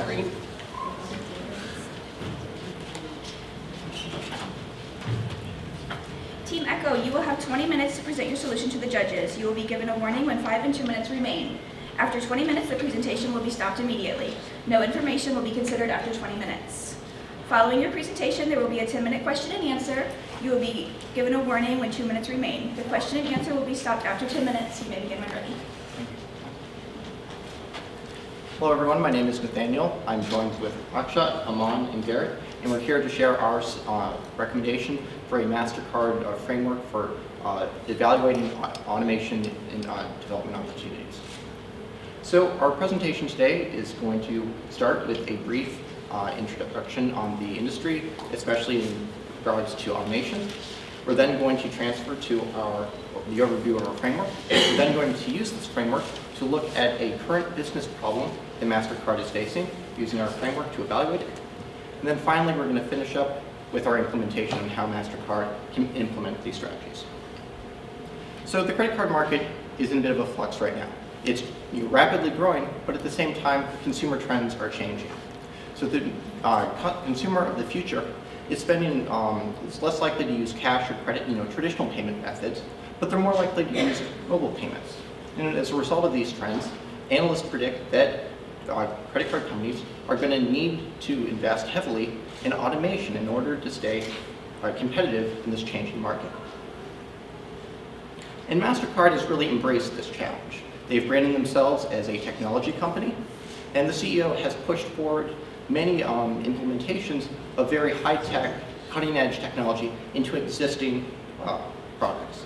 Green. Team Echo, you will have 20 minutes to present your solution to the judges. You will be given a warning when 5 and 2 minutes remain. After 20 minutes, the presentation will be stopped immediately. No information will be considered after 20 minutes. Following your presentation, there will be a 10-minute question and answer. You will be given a warning when 2 minutes remain. The question and answer will be stopped after 10 minutes. You may begin when ready. Hello everyone, my name is Nathaniel. I'm joined with Akshat, Aman, and Garrett, and we're here to share our recommendation for a Mastercard framework for evaluating automation in development opportunities. So our presentation today is going to start with a brief introduction on the industry, especially in regards to automation. We're then going to transfer to the overview of our framework. We're then going to use this framework to look at a current business problem that Mastercard is facing, using our framework to evaluate it. And then finally, we're going to finish up with our implementation and how Mastercard can implement these strategies. So the credit card market is in a bit of a flux right now. It's rapidly growing, but at the same time, consumer trends are changing. So the consumer of the future is spending, is less likely to use cash or credit, traditional payment methods, but they're more likely to use mobile payments. And as a result of these trends, analysts predict that credit card companies are going to need to invest heavily in automation in order to stay competitive in this changing market. And Mastercard has really embraced this challenge. They've branded themselves as a technology company, and the CEO has pushed forward many implementations of very high-tech, cutting-edge technology into existing products.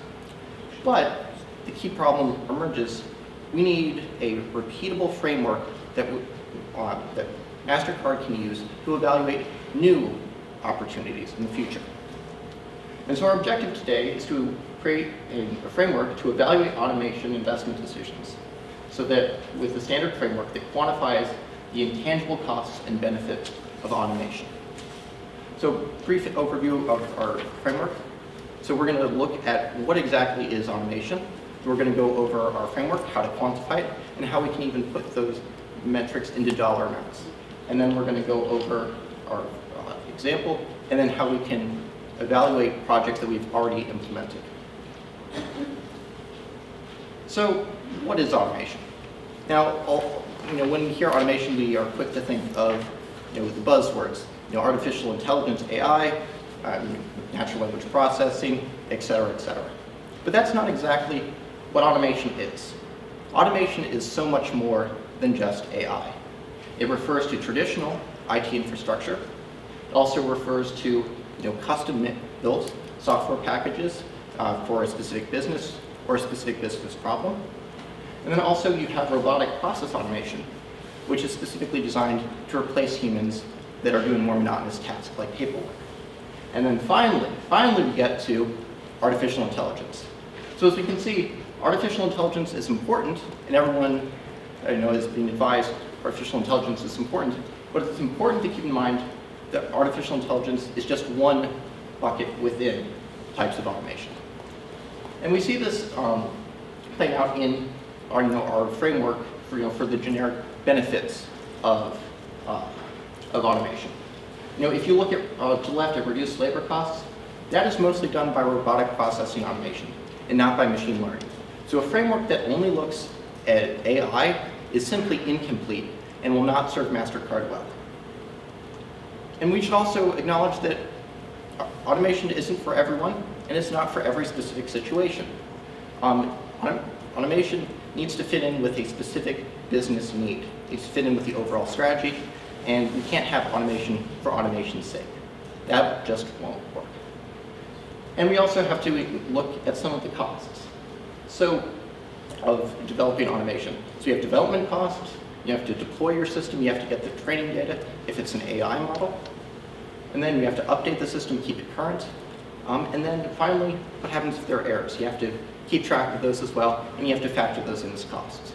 But the key problem emerges. We need a repeatable framework that Mastercard can use to evaluate new opportunities in the future. And so our objective today is to create a framework to evaluate automation investment decisions, so that with a standard framework that quantifies the intangible costs and benefits of automation. So brief overview of our framework. So we're going to look at what exactly is automation. We're going to go over our framework, how to quantify it, and how we can even put those metrics into dollar amounts. And then we're going to go over our example, and then how we can evaluate projects that we've already implemented. So what is automation? Now, when we hear automation, we are quick to think of the buzzwords, artificial intelligence, AI, natural language processing, et cetera, et cetera. But that's not exactly what automation is. Automation is so much more than just AI. It refers to traditional IT infrastructure. It also refers to custom-built software packages for a specific business or a specific business problem. And then also you have robotic process automation, which is specifically designed to replace humans that are doing more monotonous tasks like paperwork. And then finally we get to artificial intelligence. So as we can see, artificial intelligence is important, and everyone is being advised artificial intelligence is important, but it's important to keep in mind that artificial intelligence is just one bucket within types of automation. And we see this playing out in our framework for the generic benefits of automation. If you look at to the left at reduced labor costs, that is mostly done by robotic processing automation and not by machine learning. So a framework that only looks at AI is simply incomplete and will not serve Mastercard well. And we should also acknowledge that automation isn't for everyone, and it's not for every specific situation. Automation needs to fit in with a specific business need. It needs to fit in with the overall strategy, and we can't have automation for automation's sake. That just won't work. And we also have to look at some of the costs. So, of developing automation. So you have development costs, you have to deploy your system, you have to get the training data if it's an AI model, and then you have to update the system, keep it current, and then finally, what happens if there are errors? You have to keep track of those as well, and you have to factor those in as costs.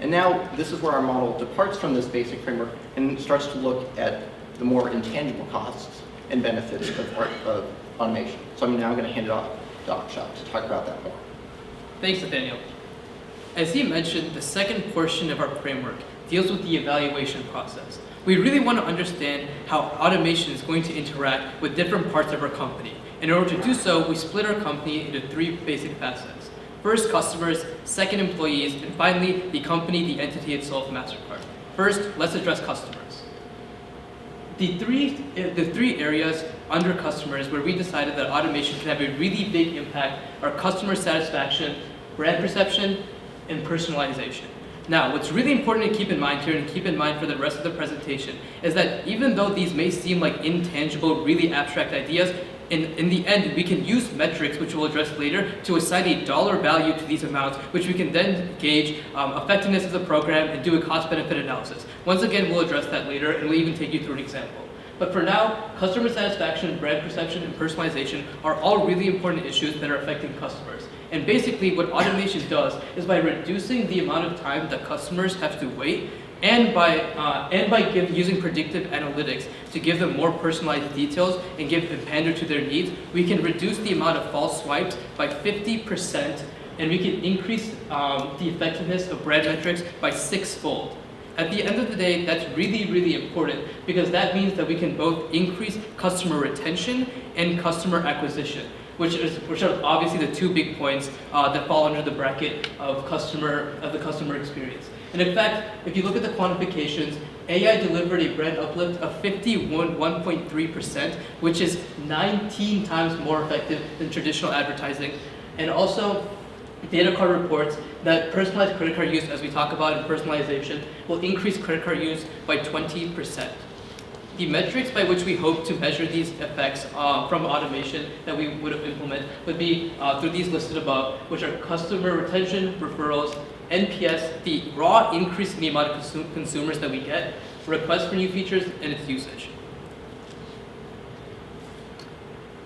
And now, this is where our model departs from this basic framework and starts to look at the more intangible costs and benefits of automation. So I'm now going to hand it off to Akshat to talk about that more. Thanks, Nathaniel. As he mentioned, the second portion of our framework deals with the evaluation process. We really want to understand how automation is going to interact with different parts of our company. In order to do so, we split our company into 3 basic facets. First, customers, second, employees, and finally, the company, the entity itself, Mastercard. First, let's address customers. The three areas under customers where we decided that automation can have a really big impact are customer satisfaction, brand perception, and personalization. Now, what's really important to keep in mind here, and keep in mind for the rest of the presentation, is that even though these may seem like intangible, really abstract ideas, in the end, we can use metrics, which we'll address later, to assign a dollar value to these amounts, which we can then gauge effectiveness of the program and do a cost-benefit analysis. Once again, we'll address that later, and we'll even take you through an example. But for now, customer satisfaction, brand perception, and personalization are all really important issues that are affecting customers. And basically, what automation does is by reducing the amount of time that customers have to wait, and by using predictive analytics to give them more personalized details and pander to their needs, we can reduce the amount of false swipes by 50%, and we can increase the effectiveness of brand metrics by 6-fold. At the end of the day, that's really, really important because that means that we can both increase customer retention and customer acquisition, which are obviously the 2 big points that fall under the bracket of the customer experience. And in fact, if you look at the quantifications, AI delivered a brand uplift of 51.3%, which is 19 times more effective than traditional advertising. And also, DataCard reports that personalized credit card use, as we talk about in personalization, will increase credit card use by 20%. The metrics by which we hope to measure these effects from automation that we would implement would be through these listed above, which are customer retention, referrals, NPS, the raw increase in the amount of consumers that we get, requests for new features, and its usage.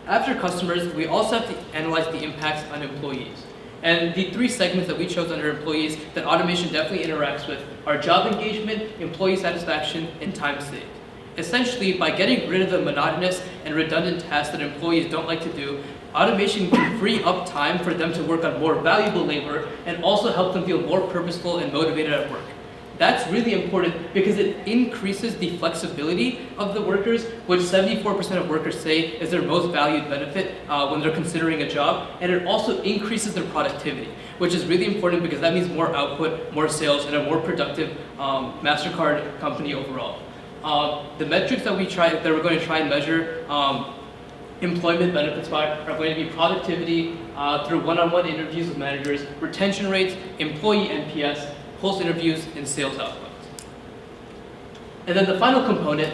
After customers, we also have to analyze the impacts on employees. And the 3 segments that we chose under employees that automation definitely interacts with are job engagement, employee satisfaction, and time saved. Essentially, by getting rid of the monotonous and redundant tasks that employees don't like to do, automation can free up time for them to work on more valuable labor and also help them feel more purposeful and motivated at work. That's really important because it increases the flexibility of the workers, which 74% of workers say is their most valued benefit when they're considering a job, and it also increases their productivity, which is really important because that means more output, more sales, and a more productive Mastercard company overall. The metrics that we're going to try and measure employment benefits by are going to be productivity through one-on-one interviews with managers, retention rates, employee NPS, pulse interviews, and sales output. And then the final component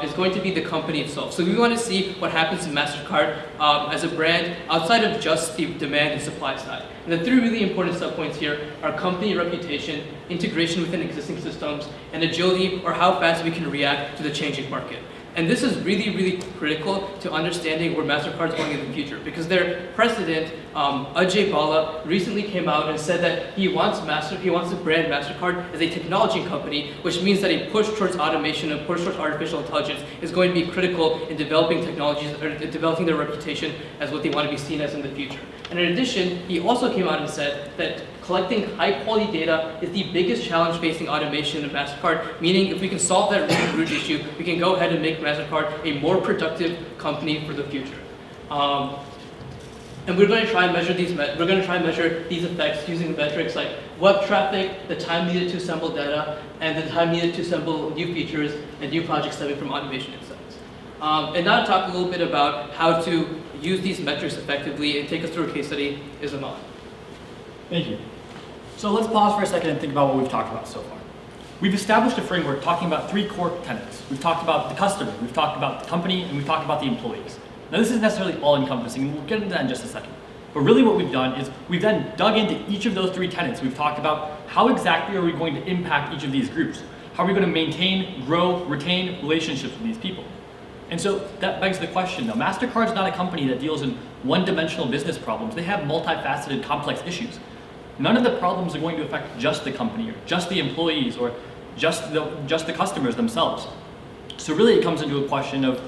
is going to be the company itself. So we want to see what happens to Mastercard as a brand outside of just the demand and supply side. And the 3 really important subpoints here are company reputation, integration within existing systems, and agility, or how fast we can react to the changing market. And this is really, really critical to understanding where Mastercard is going in the future, because their president, Ajay Bala, recently came out and said that he wants to brand Mastercard as a technology company, which means that a push towards automation, a push towards artificial intelligence is going to be critical in developing technologies, or developing their reputation as what they want to be seen as in the future. And in addition, he also came out and said that collecting high-quality data is the biggest challenge facing automation in Mastercard, meaning if we can solve that root issue, we can go ahead and make Mastercard a more productive company for the future. And we're going to try and measure these effects using metrics like web traffic, the time needed to assemble data, and the time needed to assemble new features and new projects stemming from automation insights. And now to talk a little bit about how to use these metrics effectively and take us through a case study is Aman. Thank you. So let's pause for a second and think about what we've talked about so far. We've established a framework talking about 3 core tenets. We've talked about the customer, we've talked about the company, and we've talked about the employees. Now this isn't necessarily all encompassing, and we'll get into that in just a second. But really what we've done is we've then dug into each of those 3 tenets. We've talked about how exactly are we going to impact each of these groups? How are we going to maintain, grow, retain relationships with these people? And so that begs the question, though. Mastercard's not a company that deals in one-dimensional business problems. They have multifaceted, complex issues. None of the problems are going to affect just the company, or just the employees, or just the customers themselves. So really it comes into a question of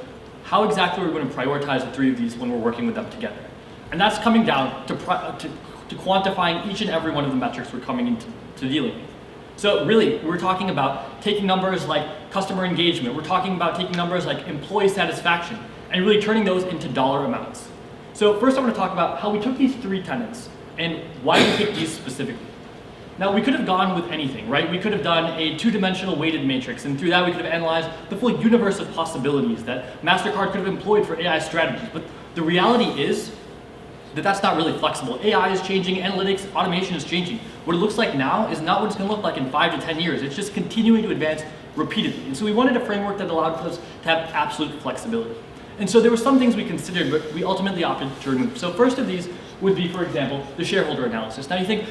how exactly we're going to prioritize the 3 of these when we're working with them together. And that's coming down to quantifying each and every one of the metrics we're coming into dealing with. So really, we're talking about taking numbers like customer engagement, we're talking about taking numbers like employee satisfaction, and really turning those into dollar amounts. So first I want to talk about how we took these 3 tenets and why we picked these specifically. Now we could have gone with anything, right? We could have done a 2-dimensional weighted matrix, and through that we could have analyzed the full universe of possibilities that Mastercard could have employed for AI strategies. But the reality is that that's not really flexible. AI is changing, analytics, automation is changing. What it looks like now is not what it's going to look like in 5 to 10 years. It's just continuing to advance repeatedly. And so we wanted a framework that allowed us to have absolute flexibility. And so there were some things we considered, but we ultimately opted to remove. So first of these would be, for example, the shareholder analysis. Now you think,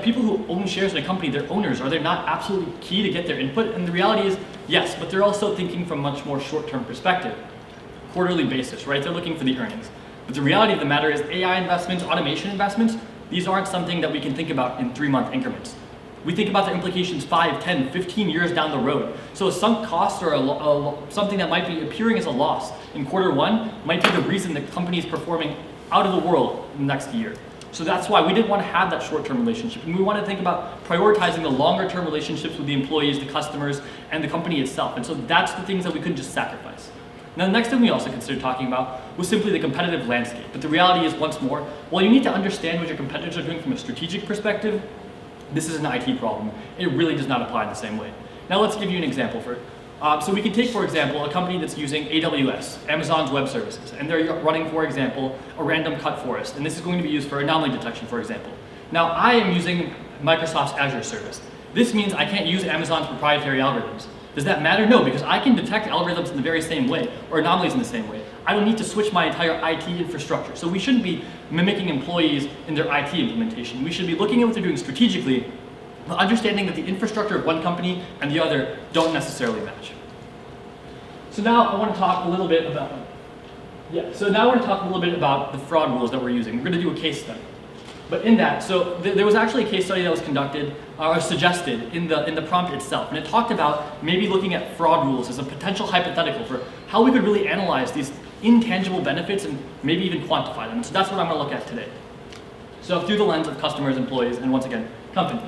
people who own shares in a company, they're owners. Are they not absolutely key to get their input? And the reality is, yes, but they're also thinking from much more short-term perspective, quarterly basis, right? They're looking for the earnings. But the reality of the matter is AI investments, automation investments, these aren't something that we can think about in 3-month increments. We think about the implications 5, 10, 15 years down the road. So a sunk cost or something that might be appearing as a loss in quarter 1 might be the reason the company is performing out of the world next year. So that's why we didn't want to have that short-term relationship. And we wanted to think about prioritizing the longer-term relationships with the employees, the customers, and the company itself. And so that's the things that we couldn't just sacrifice. Now the next thing we also considered talking about was simply the competitive landscape. But the reality is, once more, while you need to understand what your competitors are doing from a strategic perspective, this is an IT problem. It really does not apply in the same way. Now let's give you an example for it. So we can take, for example, a company that's using AWS, Amazon's Web Services, and they're running, for example, a random cut forest. And this is going to be used for anomaly detection, for example. Now I am using Microsoft's Azure service. This means I can't use Amazon's proprietary algorithms. Does that matter? No, because I can detect algorithms in the very same way, or anomalies in the same way. I don't need to switch my entire IT infrastructure. So we shouldn't be mimicking employees in their IT implementation. We should be looking at what they're doing strategically, but understanding that the infrastructure of one company and the other don't necessarily match. So now I want to talk a little bit about, the fraud rules that we're using. We're going to do a case study. But in that, so there was actually a case study that was conducted or suggested in the prompt itself, and it talked about maybe looking at fraud rules as a potential hypothetical for how we could really analyze these intangible benefits and maybe even quantify them. So that's what I'm going to look at today. So through the lens of customers, employees, and once again, company.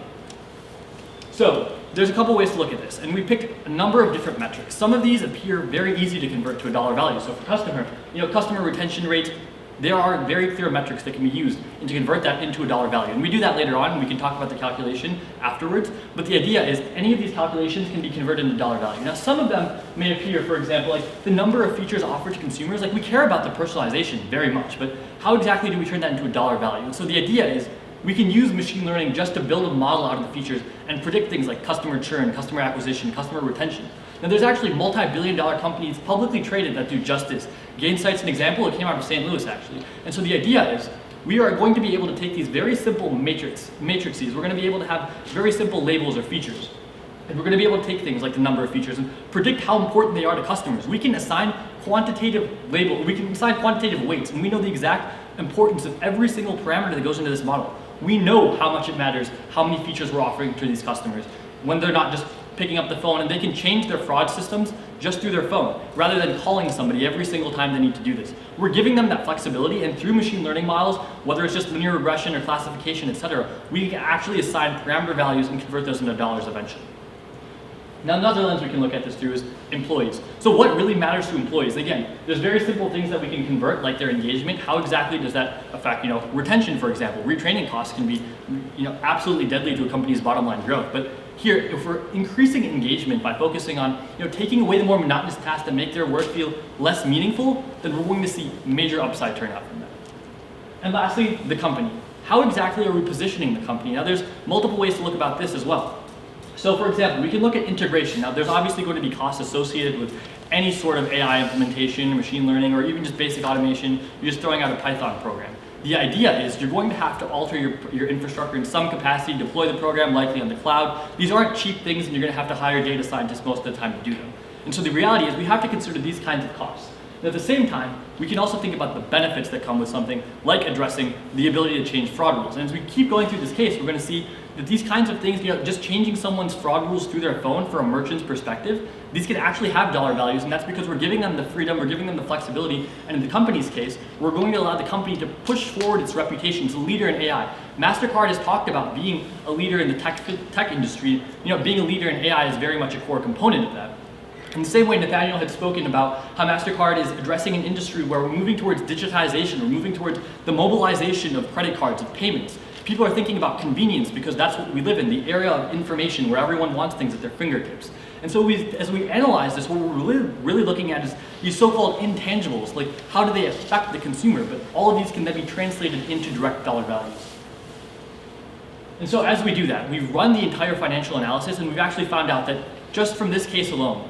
So there's a couple ways to look at this, and we picked a number of different metrics. Some of these appear very easy to convert to a dollar value. So for customer retention rates, there are very clear metrics that can be used and to convert that into a dollar value. And we do that later on, and we can talk about the calculation afterwards. But the idea is any of these calculations can be converted into dollar value. Now, some of them may appear, for example, like the number of features offered to consumers. Like we care about the personalization very much, but how exactly do we turn that into a dollar value? And so the idea is we can use machine learning just to build a model out of the features and predict things like customer churn, customer acquisition, customer retention. Now there's actually multi-billion-dollar companies publicly traded that do just this. Gainsight's an example. It came out of St. Louis, actually. And so the idea is we are going to be able to take these very simple matrices. We're going to be able to have very simple labels or features. And we're going to be able to take things like the number of features and predict how important they are to customers. We can assign quantitative weights, and we know the exact importance of every single parameter that goes into this model. We know how much it matters, how many features we're offering to these customers, when they're not just picking up the phone, and they can change their fraud systems just through their phone, rather than calling somebody every single time they need to do this. We're giving them that flexibility, and through machine learning models, whether it's just linear regression or classification, etc., we can actually assign parameter values and convert those into dollars eventually. Now another lens we can look at this through is employees. So what really matters to employees? Again, there's very simple things that we can convert, like their engagement. How exactly does that affect, retention, for example? Retraining costs can be, absolutely deadly to a company's bottom line growth. But here, if we're increasing engagement by focusing on, taking away the more monotonous tasks that make their work feel less meaningful, then we're going to see major upside turnout from that. And lastly, the company. How exactly are we positioning the company? Now there's multiple ways to look about this as well. So for example, we can look at integration. Now there's obviously going to be costs associated with any sort of AI implementation, machine learning, or even just basic automation. You're just throwing out a Python program. The idea is you're going to have to alter your infrastructure in some capacity, deploy the program likely on the cloud. These aren't cheap things, and you're going to have to hire data scientists most of the time to do them. And so the reality is we have to consider these kinds of costs. And at the same time, we can also think about the benefits that come with something like addressing the ability to change fraud rules. And as we keep going through this case, we're going to see that these kinds of things, just changing someone's fraud rules through their phone from a merchant's perspective, these can actually have dollar values, and that's because we're giving them the freedom, we're giving them the flexibility, and in the company's case, we're going to allow the company to push forward its reputation as a leader in AI, Mastercard has talked about being a leader in the tech industry. Being a leader in AI is very much a core component of that. In the same way, Nathaniel had spoken about how Mastercard is addressing an industry where we're moving towards digitization, we're moving towards the mobilization of credit cards, of payments. People are thinking about convenience because that's what we live in, the area of information where everyone wants things at their fingertips. And so as we analyze this, what we're really looking at is these so-called intangibles, like how do they affect the consumer, but all of these can then be translated into direct dollar values. And so as we do that, we've run the entire financial analysis, and we've actually found out that just from this case alone,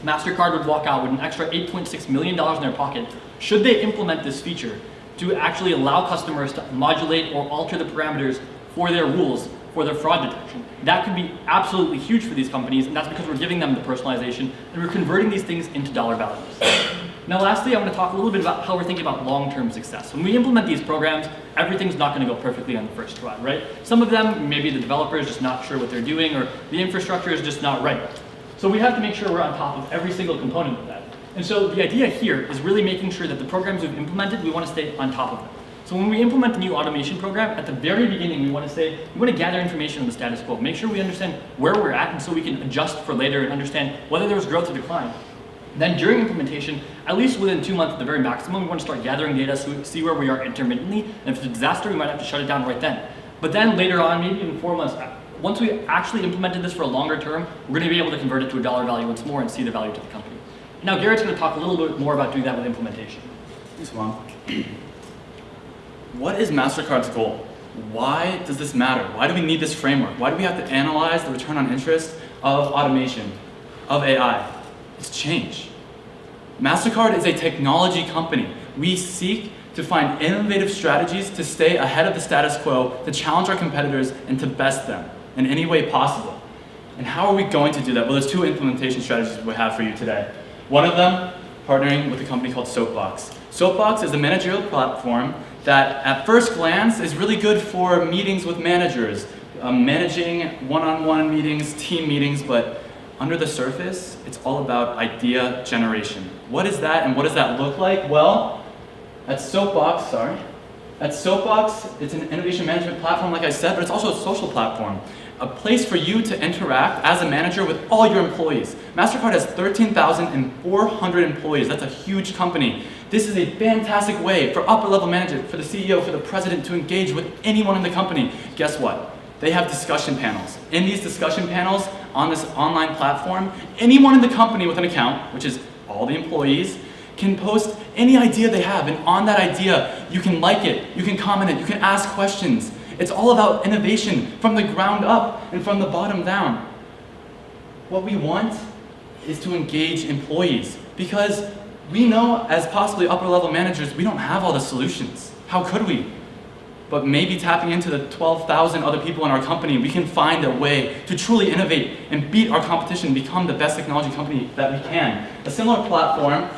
Mastercard would walk out with an extra $8.6 million in their pocket should they implement this feature to actually allow customers to modulate or alter the parameters for their rules, for their fraud detection. That could be absolutely huge for these companies, and that's because we're giving them the personalization and we're converting these things into dollar values. Now lastly, I'm going to talk a little bit about how we're thinking about long-term success. When we implement these programs, everything's not going to go perfectly on the first try, right? Some of them, maybe the developer is just not sure what they're doing, or the infrastructure is just not right. So we have to make sure we're on top of every single component of that. And so the idea here is really making sure that the programs we've implemented, we want to stay on top of them. So when we implement a new automation program, at the very beginning, we want to gather information on the status quo, make sure we understand where we're at, and so we can adjust for later and understand whether there was growth or decline. Then during implementation, at least within 2 months at the very maximum, we want to start gathering data so we see where we are intermittently, and if it's a disaster, we might have to shut it down right then. But then later on, maybe even 4 months, once we actually implemented this for a longer term, we're going to be able to convert it to a dollar value once more and see the value to the company. Now Garrett's going to talk a little bit more about doing that with implementation. Thanks, Juan. What is MasterCard's goal? Why does this matter? Why do we need this framework? Why do we have to analyze the return on interest of automation, of AI? It's change. MasterCard is a technology company. We seek to find innovative strategies to stay ahead of the status quo, to challenge our competitors, and to best them in any way possible. And how are we going to do that? Well, there's 2 implementation strategies we have for you today. One of them, partnering with a company called Soapbox. Soapbox is a managerial platform that at first glance is really good for meetings with managers, managing one-on-one meetings, team meetings, but under the surface, it's all about idea generation. What is that and what does that look like? Well, at Soapbox, it's an innovation management platform, like I said, but it's also a social platform. A place for you to interact as a manager with all your employees. MasterCard has 13,400 employees. That's a huge company. This is a fantastic way for upper-level management, for the CEO, for the president to engage with anyone in the company. Guess what? They have discussion panels. In these discussion panels on this online platform, anyone in the company with an account, which is all the employees, can post any idea they have, and on that idea, you can like it, you can comment it, you can ask questions. It's all about innovation from the ground up and from the bottom down. What we want is to engage employees, because we know as possibly upper-level managers, we don't have all the solutions. How could we? But maybe tapping into the 12,000 other people in our company, we can find a way to truly innovate and beat our competition and become the best technology company that we can. A similar platform,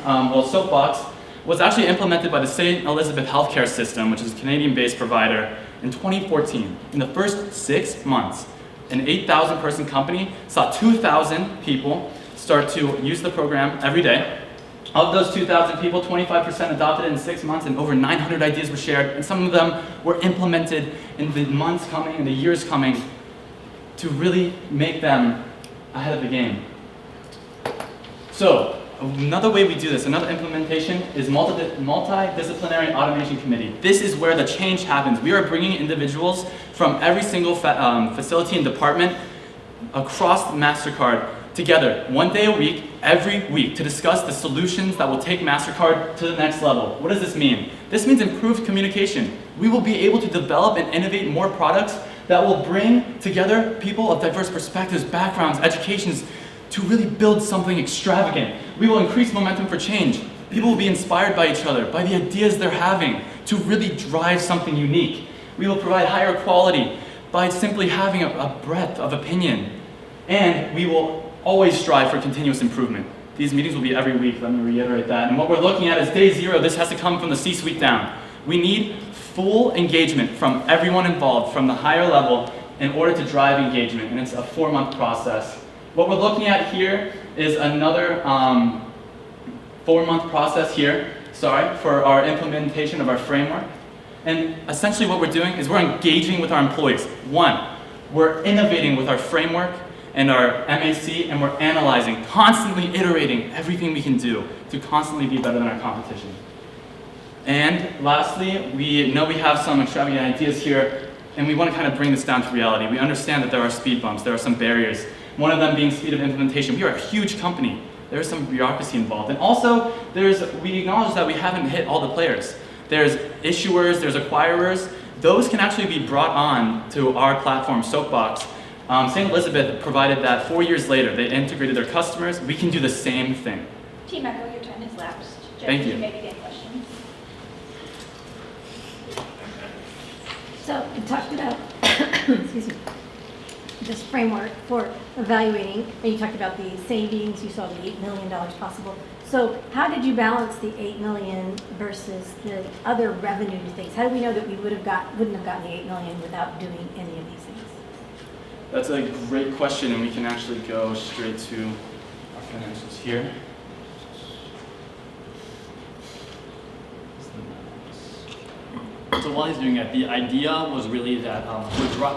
Soapbox, was actually implemented by the St. Elizabeth Healthcare System, which is a Canadian-based provider, in 2014. In the first 6 months, an 8,000 person company saw 2,000 people start to use the program every day. Of those 2,000 people, 25% adopted it in 6 months, and over 900 ideas were shared, and some of them were implemented in the months coming and the years coming to really make them ahead of the game. So, another way we do this, another implementation, is multidisciplinary automation committee. This is where the change happens. We are bringing individuals from every single facility and department across MasterCard together 1 day a week, every week, to discuss the solutions that will take MasterCard to the next level. What does this mean? This means improved communication. We will be able to develop and innovate more products that will bring together people of diverse perspectives, backgrounds, educations, to really build something extravagant. We will increase momentum for change. People will be inspired by each other, by the ideas they're having, to really drive something unique. We will provide higher quality by simply having a breadth of opinion. And we will always strive for continuous improvement. These meetings will be every week, let me reiterate that. And what we're looking at is day 0, this has to come from the C-suite down. We need full engagement from everyone involved, from the higher level, in order to drive engagement, and it's a 4-month process. What we're looking at here is another 4-month process here, for our implementation of our framework. And essentially what we're doing is we're engaging with our employees. One, we're innovating with our framework and our MAC, and we're analyzing, constantly iterating everything we can do to constantly be better than our competition. And lastly, we know we have some extravagant ideas here, and we want to kind of bring this down to reality. We understand that there are speed bumps, there are some barriers. One of them being speed of implementation. We are a huge company. There's some bureaucracy involved. And also, we acknowledge that we haven't hit all the players. There's issuers, there's acquirers. Those can actually be brought on to our platform, Soapbox. St. Elizabeth provided that 4 years later. They integrated their customers. We can do the same thing. Team Echo, your time has lapsed. Thank you. may begin questions. So you talked about, excuse me, this framework for evaluating, and you talked about the savings, you saw the $8 million possible. So how did you balance the $8 million versus the other revenue things? How do we know that we wouldn't have gotten the $8 million without doing any of these things? That's a great question, and we can actually go straight to our financials here. So while he's doing that, the idea was really that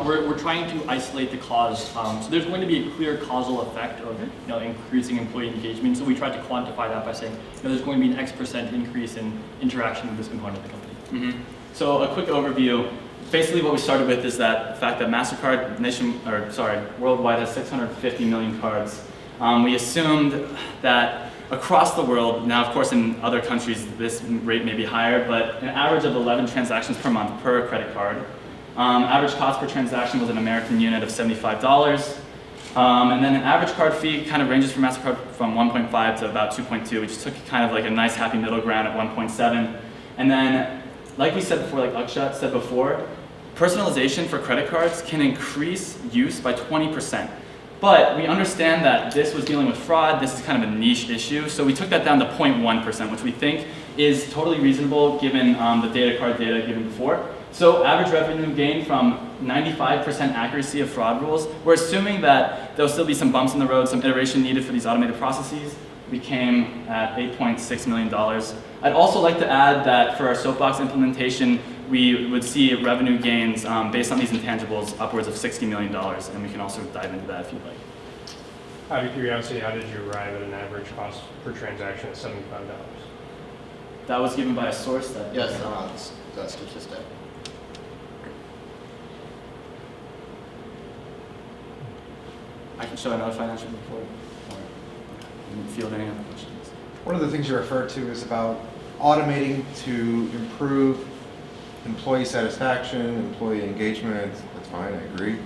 we're trying to isolate the cause. So there's going to be a clear causal effect of increasing employee engagement. So we tried to quantify that by saying there's going to be an X% increase in interaction with this component of the company. Mm-hmm. So a quick overview. Basically, what we started with is that the fact that Mastercard worldwide has 650 million cards. We assumed that across the world, now of course in other countries this rate may be higher, but an average of 11 transactions per month per credit card. Average cost per transaction was an American unit of $75. And then an average card fee kind of ranges for Mastercard from 1.5 to about 2.2. We just took kind of like a nice happy middle ground at 1.7. And then, like we said before, like Akshat said before, personalization for credit cards can increase use by 20%. But we understand that this was dealing with fraud, this is kind of a niche issue, so we took that down to 0.1%, which we think is totally reasonable given the data card data given before. So average revenue gain from 95% accuracy of fraud rules, we're assuming that there'll still be some bumps in the road, some iteration needed for these automated processes. We came at $8.6 million. I'd also like to add that for our Soapbox implementation, we would see revenue gains based on these intangibles upwards of $60 million, and we can also dive into that if you'd like. Out of curiosity, how did you arrive at an average cost per transaction at $75? That was given by a source that... Yes, that's statistic. I can show another financial report, or field any other questions. One of the things you referred to is about automating to improve employee satisfaction, employee engagement. That's fine, I agree.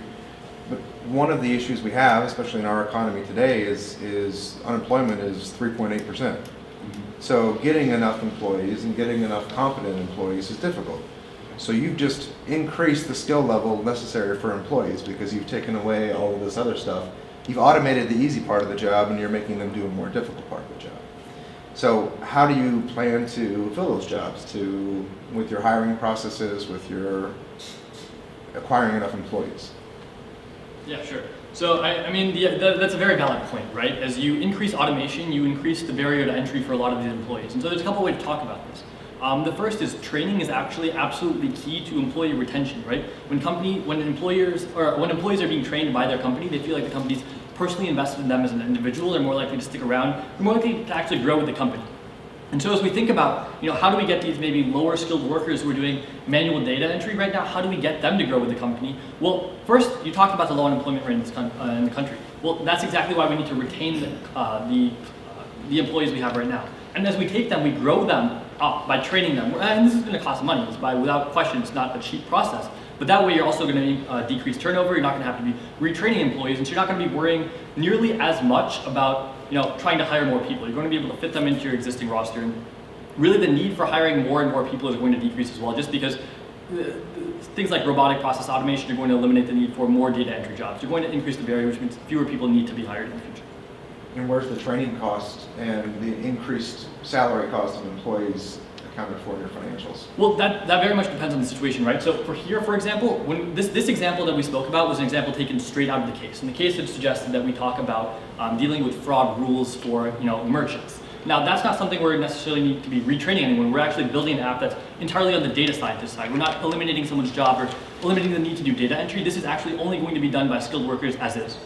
But one of the issues we have, especially in our economy today, is unemployment is 3.8%. So getting enough employees and getting enough competent employees is difficult. So you've just increased the skill level necessary for employees because you've taken away all of this other stuff. You've automated the easy part of the job and you're making them do a more difficult part of the job. So how do you plan to fill those jobs with your hiring processes, with your acquiring enough employees? Yeah, sure. So, that's a very valid point, right? As you increase automation, you increase the barrier to entry for a lot of these employees. And so there's a couple ways to talk about this. The first is training is actually absolutely key to employee retention, right? When employees are being trained by their company, they feel like the company's personally invested in them as an individual. They're more likely to stick around. They're more likely to actually grow with the company. And so as we think about, how do we get these maybe lower skilled workers who are doing manual data entry right now, how do we get them to grow with the company? Well, first, you talked about the low unemployment rate in the country. Well, that's exactly why we need to retain the employees we have right now. And as we take them, we grow them up by training them. And this is going to cost money. Without question, it's not a cheap process. But that way, you're also going to decrease turnover. You're not going to have to be retraining employees, and so you're not going to be worrying nearly as much about trying to hire more people. You're going to be able to fit them into your existing roster. And really, the need for hiring more and more people is going to decrease as well, just because things like robotic process automation are going to eliminate the need for more data entry jobs. You're going to increase the barrier, which means fewer people need to be hired in the future. And where's the training cost and the increased salary cost of employees accounted for in your financials? Well, that very much depends on the situation, right? So for example, when this example that we spoke about was an example taken straight out of the case. And the case had suggested that we talk about dealing with fraud rules for merchants. Now, that's not something we're necessarily need to be retraining anyone. We're actually building an app that's entirely on the data scientist side. We're not eliminating someone's job or eliminating the need to do data entry. This is actually only going to be done by skilled workers as is,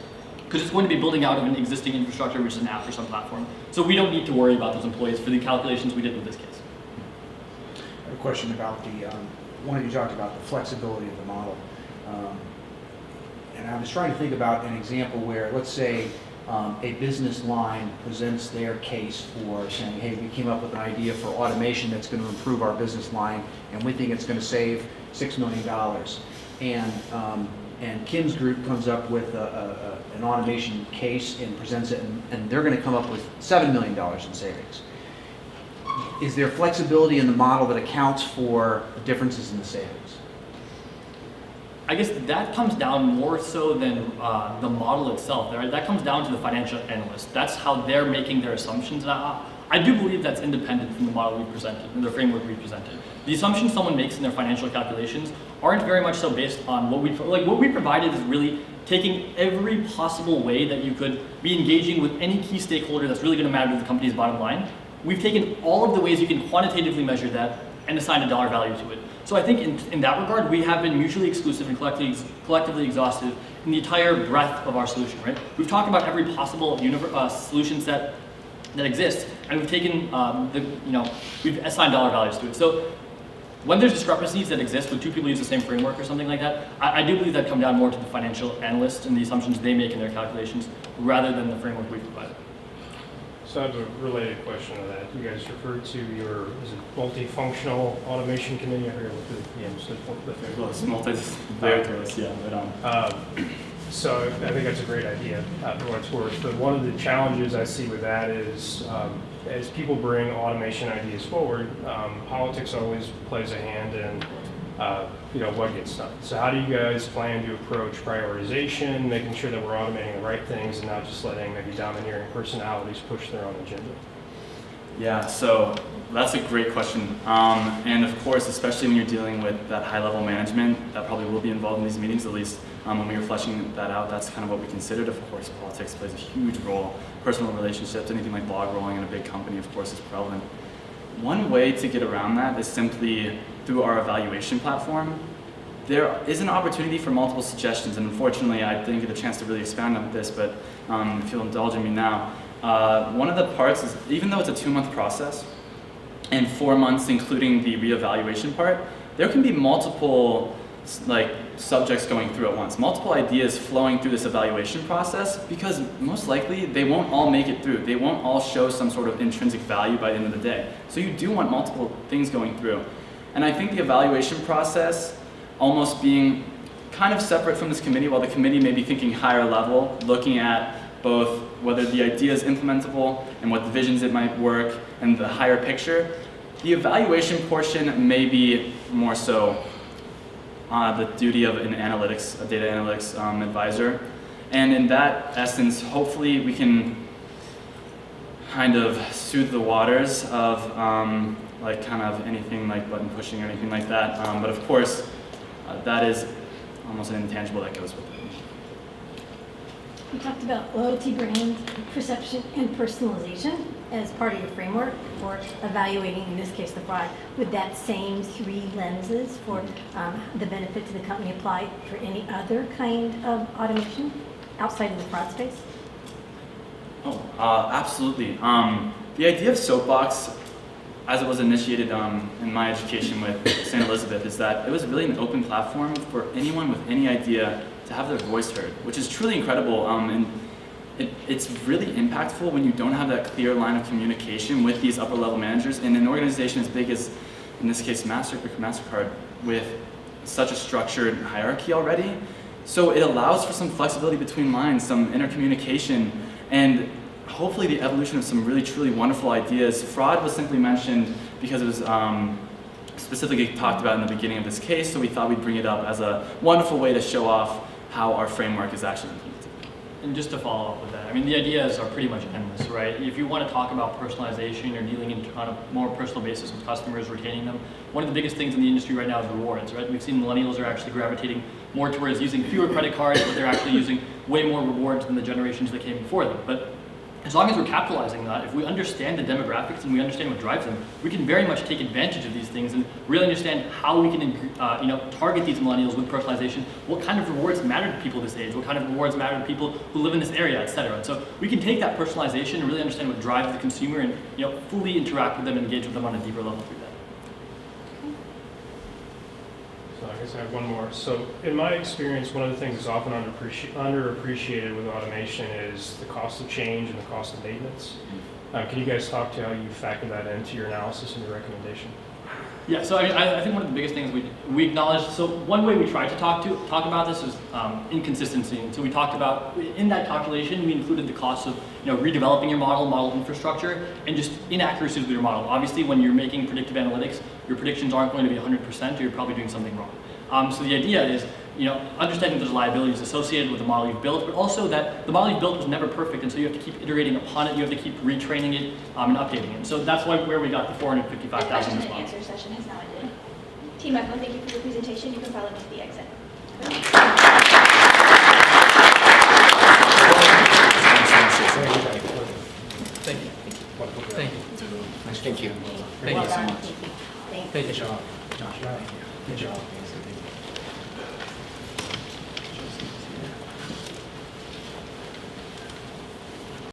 because it's going to be building out of an existing infrastructure, which is an app or some platform. So we don't need to worry about those employees for the calculations we did with this case. I have a question about the, one of you talked about the flexibility of the model. And I was trying to think about an example where, let's say, a business line presents their case for saying, hey, we came up with an idea for automation that's going to improve our business line, and we think it's going to save $6 million. And Kim's group comes up with an automation case and presents it, and they're going to come up with $7 million in savings. Is there flexibility in the model that accounts for differences in the savings? I guess that comes down more so than the model itself. Right? That comes down to the financial analyst. That's how they're making their assumptions. And I do believe that's independent from the model we presented, and the framework we presented. The assumptions someone makes in their financial calculations aren't very much so based on what we provided is really taking every possible way that you could be engaging with any key stakeholder that's really going to matter to the company's bottom line. We've taken all of the ways you can quantitatively measure that and assigned a dollar value to it. So I think in that regard, we have been mutually exclusive and collectively exhaustive in the entire breadth of our solution, right? We've talked about every possible solution set that exists, and we've taken, we've assigned dollar values to it. So when there's discrepancies that exist when two people use the same framework or something like that, I do believe that come down more to the financial analyst and the assumptions they make in their calculations rather than the framework we provide. So I have a related question to that. You guys referred to your, is it multifunctional automation committee? I forget what the thing Well, it's multi-layers, yeah. But, So I think that's a great idea for what it's worth. But one of the challenges I see with that is as people bring automation ideas forward, politics always plays a hand in what gets done. So how do you guys plan to approach prioritization, making sure that we're automating the right things and not just letting maybe domineering personalities push their own agenda? Yeah, so that's a great question. And of course, especially when you're dealing with that high-level management, that probably will be involved in these meetings, at least when we were fleshing that out, that's kind of what we considered. Of course, politics plays a huge role. Personal relationships, anything like log rolling in a big company, of course, is prevalent. One way to get around that is simply through our evaluation platform. There is an opportunity for multiple suggestions, and unfortunately, I didn't get a chance to really expand on this, but if you'll indulge in me now, one of the parts is, even though it's a 2-month process, and 4 months including the reevaluation part, there can be multiple subjects going through at once, multiple ideas flowing through this evaluation process, because most likely they won't all make it through. They won't all show some sort of intrinsic value by the end of the day. So you do want multiple things going through. And I think the evaluation process almost being kind of separate from this committee, while the committee may be thinking higher level, looking at both whether the idea is implementable and what divisions it might work and the higher picture. The evaluation portion may be more so the duty of an analytics, a data analytics advisor. And in that essence, hopefully we can kind of soothe the waters of kind of anything like button pushing or anything like that. But of course, that is almost an intangible that goes with it. You talked about loyalty, brand, perception, and personalization as part of your framework for evaluating, in this case, the fraud. Would that same 3 lenses for the benefit to the company apply for any other kind of automation outside of the fraud space? Oh, absolutely. The idea of Soapbox, as it was initiated in my education with St. Elizabeth, is that it was really an open platform for anyone with any idea to have their voice heard, which is truly incredible. And it's really impactful when you don't have that clear line of communication with these upper level managers in an organization as big as, in this case, Mastercard, with such a structured hierarchy already. So it allows for some flexibility between lines, some intercommunication, and hopefully the evolution of some really truly wonderful ideas. Fraud was simply mentioned because it was specifically talked about in the beginning of this case, so we thought we'd bring it up as a wonderful way to show off how our framework is actually implemented. And just to follow up with that, I mean, the ideas are pretty much endless, right? If you want to talk about personalization or dealing on a more personal basis with customers, retaining them, one of the biggest things in the industry right now is rewards, right? We've seen millennials are actually gravitating more towards using fewer credit cards, but they're actually using way more rewards than the generations that came before them. But as long as we're capitalizing on that, if we understand the demographics and we understand what drives them, we can very much take advantage of these things and really understand how we can target these millennials with personalization, what kind of rewards matter to people this age, what kind of rewards matter to people who live in this area, et cetera. And so we can take that personalization and really understand what drives the consumer and fully interact with them and engage with them on a deeper level through that. So I guess I have one more. So in my experience, one of the things that's often underappreciated with automation is the cost of change and the cost of maintenance. Can you guys talk to how you factor that into your analysis and your recommendation? Yeah, so I think one of the biggest things we acknowledge, so one way we tried to talk about this is inconsistency. And so we talked about, in that calculation, we included the cost of redeveloping your model understructure, and just inaccuracies with your model. Obviously, when you're making predictive analytics, your predictions aren't going to be 100%, or you're probably doing something wrong. So the idea is, understanding there's liabilities associated with the model you've built, but also that the model you've built was never perfect, and so you have to keep iterating upon it, you have to keep retraining it and updating it. So that's where we got the 455,000 The question as and well. answer session has now ended. Team Echo, thank you for your presentation. You can follow me to the exit. Thank you. Thank you. Thank you. Thank you so much. Thank you. Thank you. Good job. Good job.